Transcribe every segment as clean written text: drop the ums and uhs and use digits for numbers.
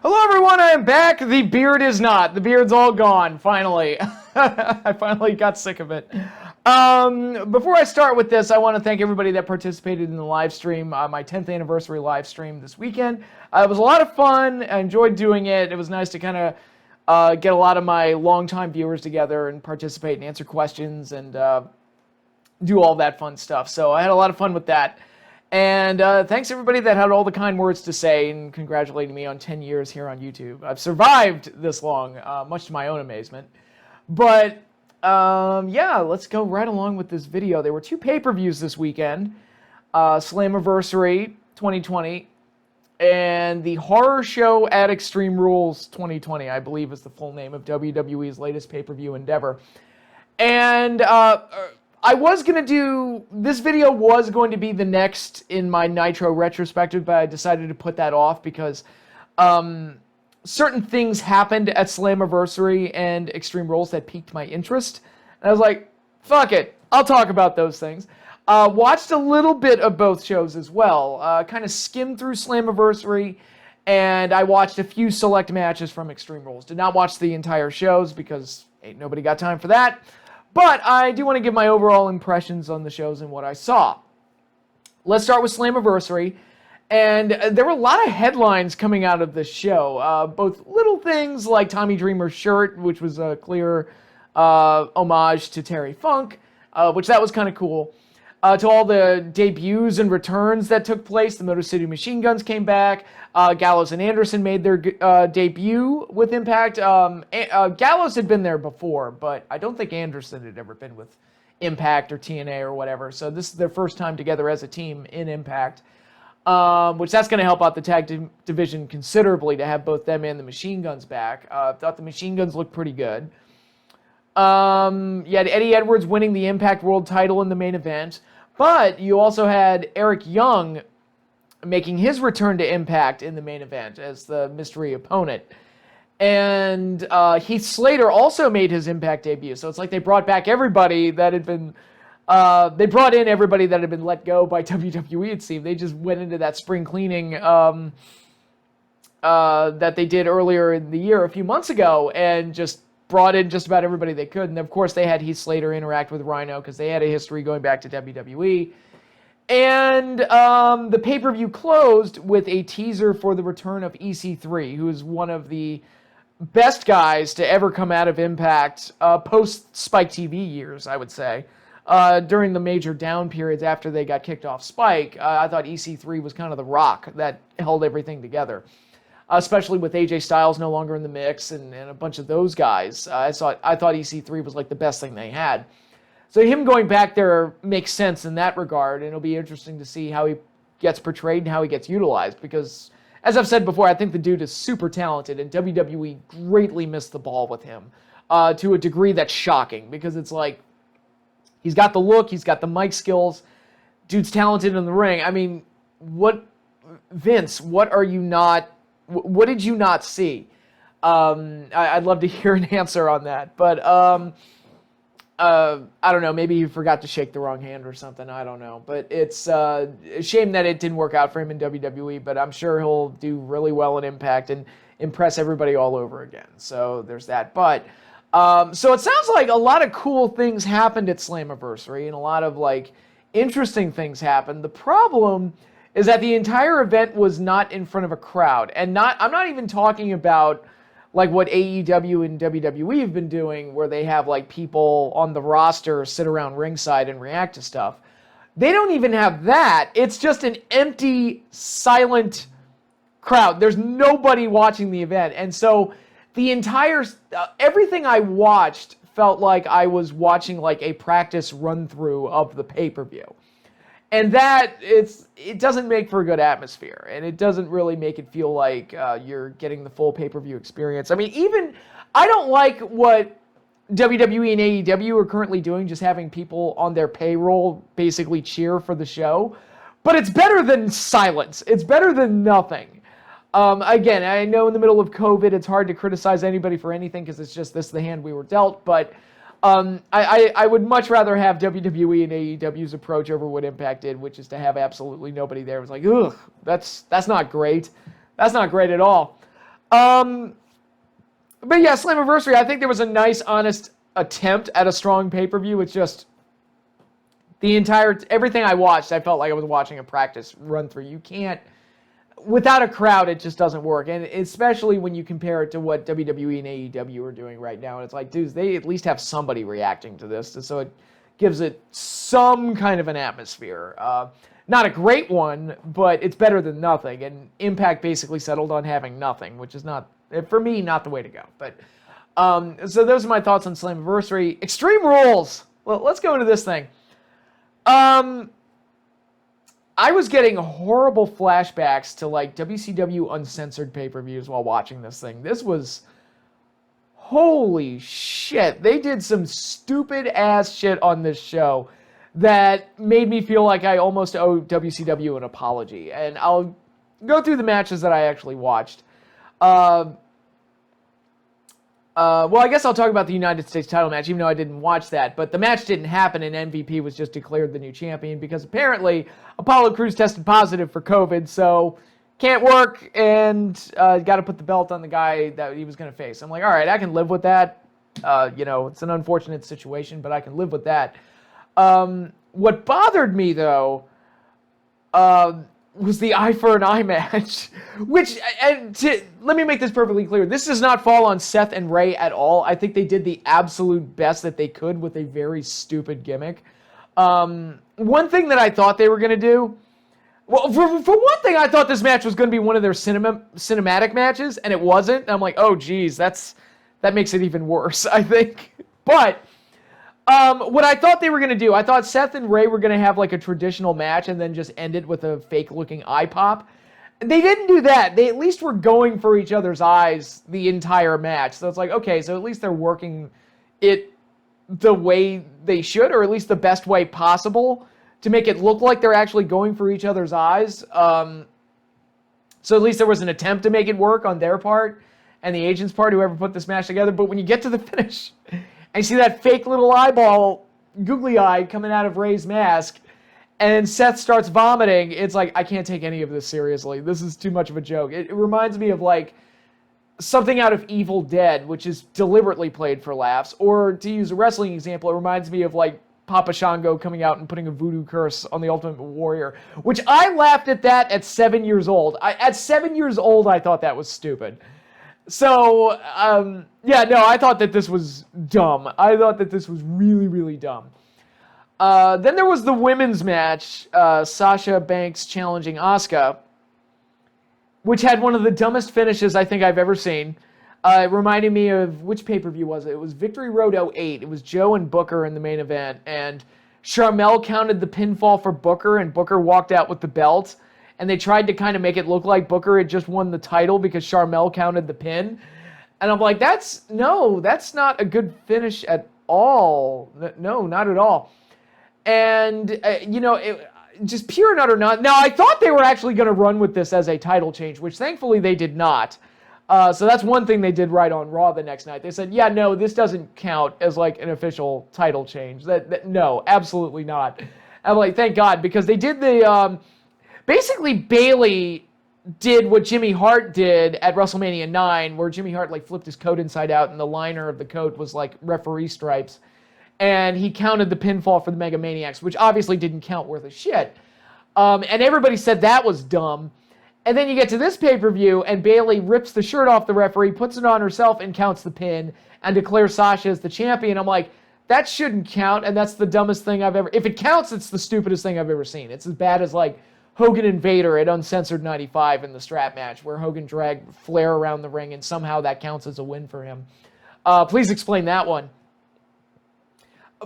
Hello everyone, I am back. The beard is not. The beard's all gone, finally. I finally got sick of it. Before I start with this, I want to thank everybody that participated in the live stream, my 10th anniversary live stream this weekend. It was a lot of fun. I enjoyed doing it. It was nice to kind of get a lot of my longtime viewers together and participate and answer questions and do all that fun stuff. So I had a lot of fun with that. And thanks everybody that had all the kind words to say and congratulating me on 10 years here on YouTube. I've survived this long, much to my own amazement. But yeah, let's go right along with this video. There were two pay-per-views this weekend. Slammiversary 2020 and the Horror Show at Extreme Rules 2020, I believe is the full name of WWE's latest pay-per-view endeavor. And I was going to do, this video was going to be the next in my Nitro retrospective, but I decided to put that off because certain things happened at Slammiversary and Extreme Rules that piqued my interest. And I was like, fuck it, I'll talk about those things. Watched a little bit of both shows as well. Kind of skimmed through Slammiversary, and I watched a few select matches from Extreme Rules. Did not watch the entire shows because ain't nobody got time for that. But I do want to give my overall impressions on the shows and what I saw. Let's start with Slammiversary. And there were a lot of headlines coming out of this show. Both little things like Tommy Dreamer's shirt, which was a clear homage to Terry Funk, which that was kind of cool. To all the debuts and returns that took place. The Motor City Machine Guns came back. Gallows and Anderson made their debut with Impact. Gallows had been there before, but I don't think Anderson had ever been with Impact or TNA or whatever. So this is their first time together as a team in Impact, which that's going to help out the tag division considerably to have both them and the Machine Guns back. I thought the Machine Guns looked pretty good. You had Eddie Edwards winning the Impact World title in the main event, but you also had Eric Young making his return to Impact in the main event as the mystery opponent. And Heath Slater also made his Impact debut. So it's like they brought back everybody that had been, they brought in everybody that had been let go by WWE, it seemed. They just went into that spring cleaning that they did earlier in the year, a few months ago, and just brought in just about everybody they could. And of course they had Heath Slater interact with Rhino because they had a history going back to WWE. And the pay-per-view closed with a teaser for the return of EC3, who is one of the best guys to ever come out of Impact post-Spike TV years, I would say. During the major down periods after they got kicked off Spike, I thought EC3 was kind of the rock that held everything together. Especially with AJ Styles no longer in the mix and a bunch of those guys. I thought EC3 was like the best thing they had. So him going back there makes sense in that regard, and it'll be interesting to see how he gets portrayed and how he gets utilized, because, as I've said before, I think the dude is super talented, and WWE greatly missed the ball with him to a degree that's shocking, because it's like, he's got the look, he's got the mic skills, dude's talented in the ring. I mean, Vince, what did you not see? I'd love to hear an answer on that, but I don't know, maybe he forgot to shake the wrong hand or something, I don't know. But it's a shame that it didn't work out for him in WWE, but I'm sure he'll do really well in Impact and impress everybody all over again. So there's that. But, so it sounds like a lot of cool things happened at Slammiversary and a lot of, like, interesting things happened. The problem is that the entire event was not in front of a crowd. And I'm not even talking about like what AEW and WWE have been doing, where they have like people on the roster sit around ringside and react to stuff. They don't even have that. It's just an empty, silent crowd. There's nobody watching the event. And so the entire, everything I watched felt like I was watching like a practice run through of the pay-per-view. And that, it doesn't make for a good atmosphere, and it doesn't really make it feel like you're getting the full pay-per-view experience. I mean, I don't like what WWE and AEW are currently doing, just having people on their payroll basically cheer for the show. But it's better than silence. It's better than nothing. Again, I know in the middle of COVID, it's hard to criticize anybody for anything because it's just this is the hand we were dealt, but I would much rather have WWE and AEW's approach over what Impact did, which is to have absolutely nobody there. It was like, ugh, that's not great. That's not great at all. But yeah, Slammiversary, I think there was a nice, honest attempt at a strong pay-per-view. It's just everything I watched, I felt like I was watching a practice run through. You can't, without a crowd, it just doesn't work. And especially when you compare it to what WWE and AEW are doing right now. And it's like, dudes, they at least have somebody reacting to this. So it gives it some kind of an atmosphere. Not a great one, but it's better than nothing. And Impact basically settled on having nothing, which is not, for me, not the way to go. But so those are my thoughts on Slammiversary. Extreme Rules. Well, let's go into this thing. I was getting horrible flashbacks to like WCW uncensored pay-per-views while watching this thing. This was, holy shit. They did some stupid ass shit on this show that made me feel like I almost owe WCW an apology. And I'll go through the matches that I actually watched. Well, I guess I'll talk about the United States title match, even though I didn't watch that. But the match didn't happen, and MVP was just declared the new champion because apparently Apollo Crews tested positive for COVID, so can't work, and got to put the belt on the guy that he was going to face. I'm like, all right, I can live with that. It's an unfortunate situation, but I can live with that. What bothered me, though, was the eye for an eye match, which, let me make this perfectly clear, this does not fall on Seth and Ray at all. I think they did the absolute best that they could with a very stupid gimmick. One thing that I thought they were going to do, well, for one thing, I thought this match was going to be one of their cinematic matches, and it wasn't. And I'm like, oh, geez, that makes it even worse, I think. But what I thought they were going to do, I thought Seth and Ray were going to have like a traditional match and then just end it with a fake-looking eye pop. They didn't do that. They at least were going for each other's eyes the entire match. So it's like, okay, so at least they're working it the way they should, or at least the best way possible to make it look like they're actually going for each other's eyes. So at least there was an attempt to make it work on their part and the agent's part, whoever put this match together. But when you get to the finish and you see that fake little eyeball, googly eye coming out of Ray's mask, and Seth starts vomiting, it's like, I can't take any of this seriously. This is too much of a joke. It reminds me of like something out of Evil Dead, which is deliberately played for laughs. Or to use a wrestling example, it reminds me of like Papa Shango coming out and putting a voodoo curse on the Ultimate Warrior, which I laughed at that at 7 years old. At 7 years old, I thought that was stupid. So, I thought that this was dumb. I thought that this was really, really dumb. Then there was the women's match, Sasha Banks challenging Asuka, which had one of the dumbest finishes I think I've ever seen. It reminded me of, which pay-per-view was it? It was Victory Road 08. It was Joe and Booker in the main event, and Sharmell counted the pinfall for Booker, and Booker walked out with the belt, and they tried to kind of make it look like Booker had just won the title because Sharmell counted the pin. And I'm like, that's not a good finish at all. No, not at all. And, just pure and utter not. Now, I thought they were actually going to run with this as a title change, which thankfully they did not. So that's one thing they did right on Raw the next night. They said, yeah, no, this doesn't count as like an official title change. No, absolutely not. I'm like, thank God, because they did the, basically Bayley did what Jimmy Hart did at WrestleMania 9, where Jimmy Hart like flipped his coat inside out and the liner of the coat was like referee stripes. And he counted the pinfall for the Mega Maniacs, which obviously didn't count worth a shit. And everybody said that was dumb. And then you get to this pay-per-view, and Bayley rips the shirt off the referee, puts it on herself, and counts the pin, and declares Sasha as the champion. I'm like, that shouldn't count, and that's the dumbest thing I've ever... If it counts, it's the stupidest thing I've ever seen. It's as bad as, like, Hogan and Vader at Uncensored 95 in the strap match, where Hogan dragged Flair around the ring, and somehow that counts as a win for him. Please explain that one.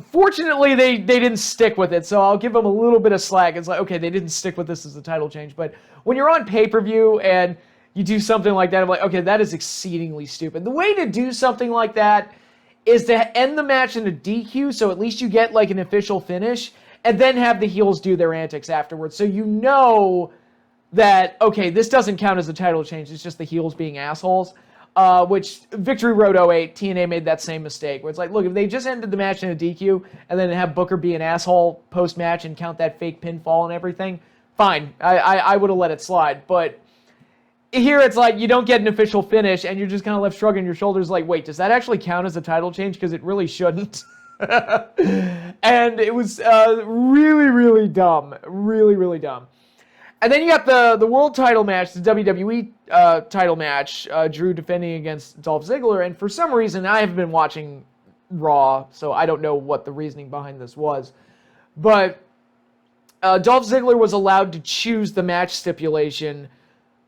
Fortunately, they didn't stick with it, so I'll give them a little bit of slack. It's like, okay, they didn't stick with this as a title change, but when you're on pay-per-view and you do something like that, I'm like, okay, that is exceedingly stupid. The way to do something like that is to end the match in a DQ, so at least you get like an official finish, and then have the heels do their antics afterwards, so you know that, okay, this doesn't count as a title change, it's just the heels being assholes. Which Victory Road 08, TNA made that same mistake, where it's like, look, if they just ended the match in a DQ and then have Booker be an asshole post-match and count that fake pinfall and everything, fine. I would have let it slide. But here it's like you don't get an official finish, and you're just kind of left shrugging your shoulders like, wait, does that actually count as a title change? Because it really shouldn't. And it was really, really dumb. Really, really dumb. And then you got the world title match, the WWE title match, Drew defending against Dolph Ziggler. And for some reason, I have been watching Raw, so I don't know what the reasoning behind this was. But Dolph Ziggler was allowed to choose the match stipulation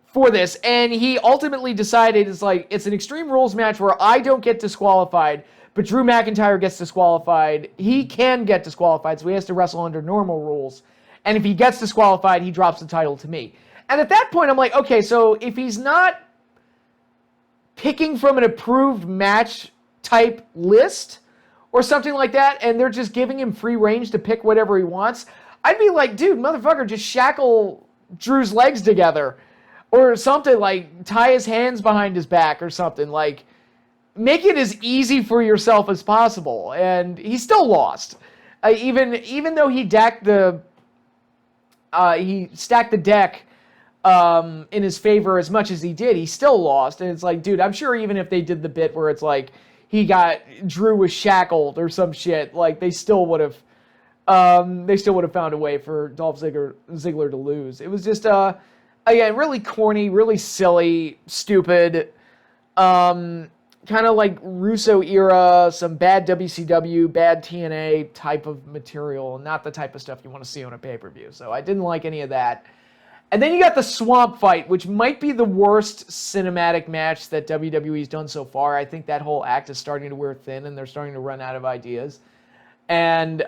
for this. And he ultimately decided it's an Extreme Rules match where I don't get disqualified, but Drew McIntyre gets disqualified. He can get disqualified, so he has to wrestle under normal rules. And if he gets disqualified, he drops the title to me. And at that point, I'm like, okay, so if he's not picking from an approved match type list or something like that, and they're just giving him free range to pick whatever he wants, I'd be like, dude, motherfucker, just shackle Drew's legs together or something, like tie his hands behind his back or something. Like, make it as easy for yourself as possible. And he still lost. Even though he stacked the deck in his favor as much as he did, he still lost. And it's like, dude, I'm sure even if they did the bit where it's like Drew was shackled or some shit, like they still would have found a way for Dolph Ziggler to lose. It was just again, really corny, really silly, stupid, kind of like Russo era, some bad WCW, bad TNA type of material, not the type of stuff you want to see on a pay-per-view. So I didn't like any of that. And then you got the Swamp Fight, which might be the worst cinematic match that WWE's done so far. I think that whole act is starting to wear thin, and they're starting to run out of ideas. And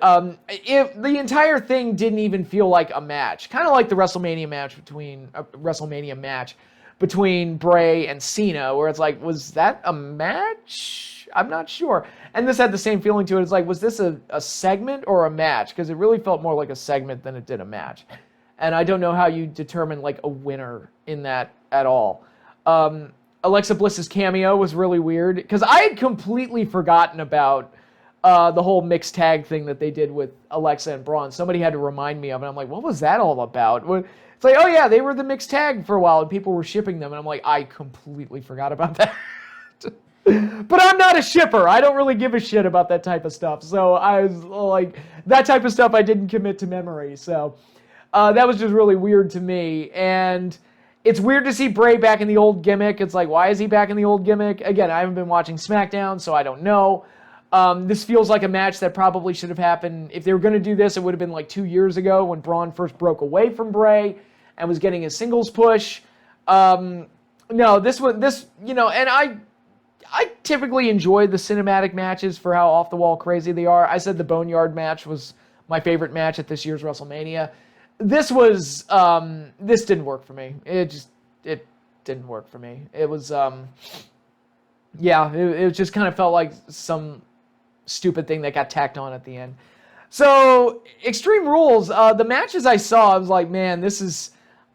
if the entire thing didn't even feel like a match, kind of like the WrestleMania match between Bray and Cena, where it's like, was that a match? I'm not sure. And this had the same feeling to it. It's like, was this a segment or a match? Because it really felt more like a segment than it did a match. And I don't know how you determine like a winner in that at all. Alexa Bliss's cameo was really weird, because I had completely forgotten about the whole mixed tag thing that they did with Alexa and Braun. Somebody had to remind me of it. I'm like, what was that all about? It's like, oh yeah, they were the mixed tag for a while and people were shipping them. And I'm like, I completely forgot about that. But I'm not a shipper. I don't really give a shit about that type of stuff. So I was like, that type of stuff I didn't commit to memory. So that was just really weird to me. And it's weird to see Bray back in the old gimmick. It's like, why is he back in the old gimmick? Again, I haven't been watching SmackDown, so I don't know. This feels like a match that probably should have happened. If they were going to do this, it would have been like 2 years ago when Braun first broke away from Bray and was getting his singles push. No, and I typically enjoy the cinematic matches for how off-the-wall crazy they are. I said the Boneyard match was my favorite match at this year's WrestleMania. This didn't work for me. It didn't work for me. It was, it just kind of felt like some stupid thing that got tacked on at the end. So, Extreme Rules, the matches I saw, I was like, man,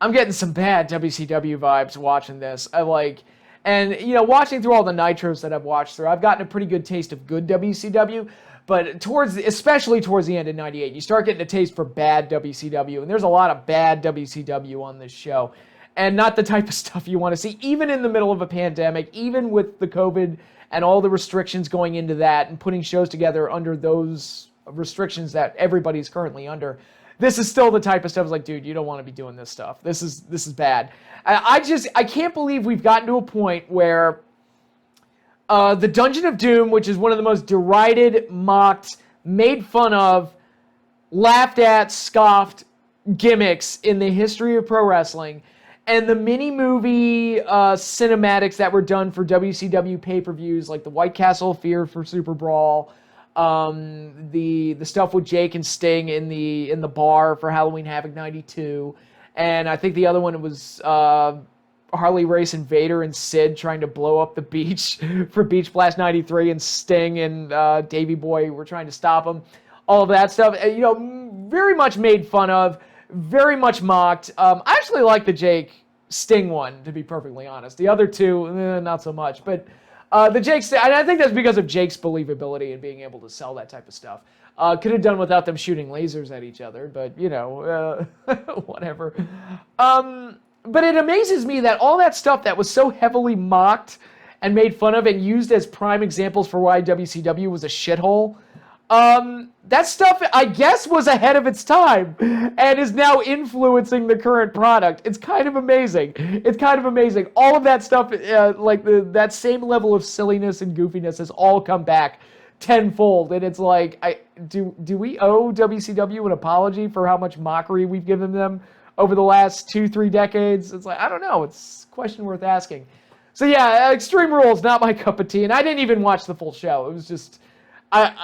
I'm getting some bad WCW vibes watching this. Watching through all the Nitros that I've watched through, I've gotten a pretty good taste of good WCW, but especially towards the end of 98, you start getting a taste for bad WCW, and there's a lot of bad WCW on this show, and not the type of stuff you want to see, even in the middle of a pandemic, even with the COVID and all the restrictions going into that and putting shows together under those restrictions that everybody's currently under. This is still the type of stuff it's like, dude, you don't want to be doing this stuff. This is bad. I can't believe we've gotten to a point where the Dungeon of Doom, which is one of the most derided, mocked, made fun of, laughed at, scoffed gimmicks in the history of pro wrestling, and the mini-movie cinematics that were done for WCW pay-per-views, like the White Castle of Fear for Super Brawl, the stuff with Jake and Sting in the bar for Halloween Havoc 92, and I think the other one was Harley Race and Vader and Sid trying to blow up the beach for Beach Blast 93, and Sting and Davey Boy were trying to stop them. All of that stuff, very much made fun of, very much mocked. I actually like the Jake Sting one, to be perfectly honest. The other two, not so much. But the Jake Sting, and I think that's because of Jake's believability and being able to sell that type of stuff. Could have done without them shooting lasers at each other, but, whatever. but it amazes me that all that stuff that was so heavily mocked and made fun of and used as prime examples for why WCW was a shithole, that stuff, I guess, was ahead of its time and is now influencing the current product. It's kind of amazing. It's kind of amazing. All of that stuff, like that same level of silliness and goofiness has all come back tenfold. And it's like, do we owe WCW an apology for how much mockery we've given them over the last 2-3 decades? It's like, I don't know. It's a question worth asking. So yeah, Extreme Rules, not my cup of tea. And I didn't even watch the full show. It was just...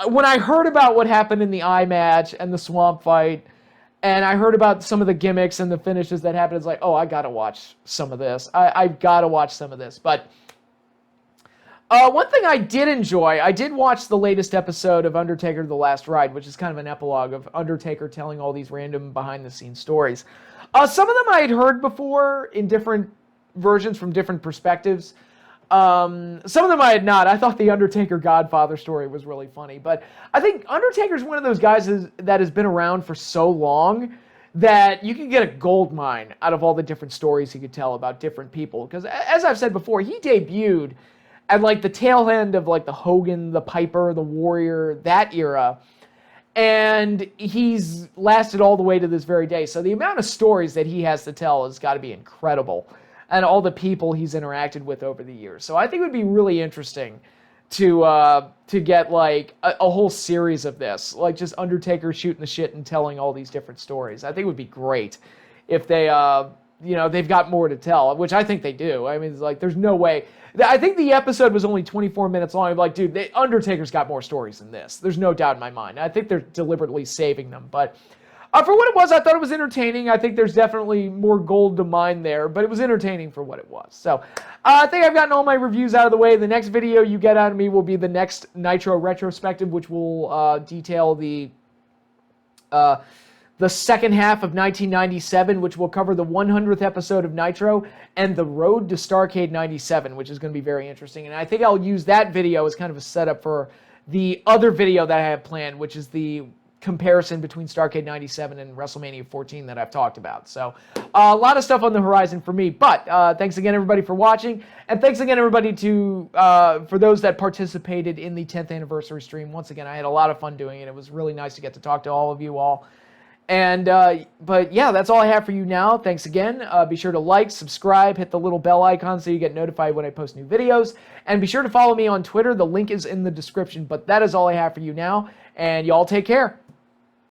when I heard about what happened in the eye match and the swamp fight, and I heard about some of the gimmicks and the finishes that happened, it's like, oh, I gotta watch some of this. I've gotta watch some of this. But one thing I did enjoy, I did watch the latest episode of Undertaker: The Last Ride, which is kind of an epilogue of Undertaker telling all these random behind-the-scenes stories. Some of them I had heard before in different versions from different perspectives. Some of them I had not. I thought the Undertaker Godfather story was really funny, but I think Undertaker's one of those guys that has been around for so long that you can get a gold mine out of all the different stories he could tell about different people. Because as I've said before, he debuted at like the tail end of like the Hogan, the Piper, the Warrior, that era, and he's lasted all the way to this very day. So the amount of stories that he has to tell has got to be incredible. And all the people he's interacted with over the years. So I think it would be really interesting to get like a whole series of this, like just Undertaker shooting the shit and telling all these different stories. I think it would be great if they, they've got more to tell, which I think they do. I mean, it's like, there's no way. I think the episode was only 24 minutes long. I'm like, dude, Undertaker's got more stories than this. There's no doubt in my mind. I think they're deliberately saving them, but... for what it was, I thought it was entertaining. I think there's definitely more gold to mine there, but it was entertaining for what it was. So I think I've gotten all my reviews out of the way. The next video you get out of me will be the next Nitro retrospective, which will detail the second half of 1997, which will cover the 100th episode of Nitro and the road to Starrcade 97, which is going to be very interesting. And I think I'll use that video as kind of a setup for the other video that I have planned, which is the comparison between Starrcade 97 and WrestleMania 14 that I've talked about. So a lot of stuff on the horizon for me, but thanks again everybody for watching, and thanks again everybody for those that participated in the 10th anniversary stream. Once again, I had a lot of fun doing it. It was really nice to get to talk to all of you all. And but yeah, that's all I have for you now. Thanks again. Be sure to like, subscribe, hit the little bell icon so you get notified when I post new videos, and be sure to follow me on Twitter. The link is in the description. But that is all I have for you now, and y'all take care.